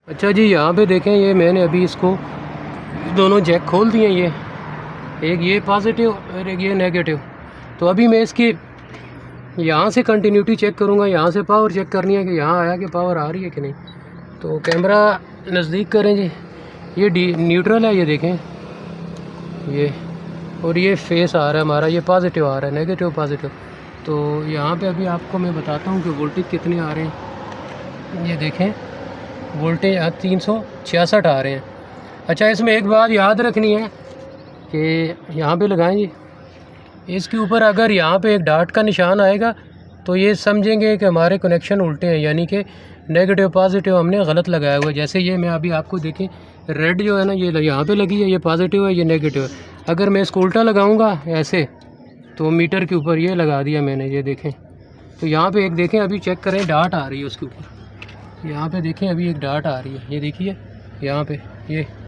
अच्छा जी, यहाँ पे देखें, ये मैंने अभी इसको दोनों जैक खोल दिए, ये एक ये पॉजिटिव और एक ये नेगेटिव। तो अभी मैं इसकी यहाँ से कंटिन्यूटी चेक करूँगा, यहाँ से पावर चेक करनी है कि यहाँ आया कि पावर आ रही है कि नहीं। तो कैमरा नज़दीक करें जी, ये न्यूट्रल है, ये देखें ये, और ये फेस आ रहा है हमारा, ये पॉजिटिव आ रहा है, नेगेटिव पॉजिटिव। तो यहाँ पे अभी आपको मैं बताता हूँ कि वोल्टेज कितने आ रहे हैं। ये देखें वोल्टेज 366 आ रहे हैं। अच्छा, इसमें एक बात याद रखनी है कि यहाँ पे लगाएं जी, इसके ऊपर अगर यहाँ पे एक डॉट का निशान आएगा तो ये समझेंगे कि हमारे कनेक्शन उल्टे हैं, यानी कि नेगेटिव पॉजिटिव हमने गलत लगाया हुआ है। जैसे ये मैं अभी आपको देखें, रेड जो है ना, ये यहाँ पे लगी है, ये पॉजिटिव है, ये नेगेटिव है। अगर मैं इसको उल्टा लगाऊंगा ऐसे, तो मीटर के ऊपर ये लगा दिया मैंने, ये देखें। तो यहाँ पे एक देखें, अभी चेक करें, डाट आ रही है उसके ऊपर, यहाँ पे देखें अभी एक डाट आ रही है, ये देखिए यहाँ पे ये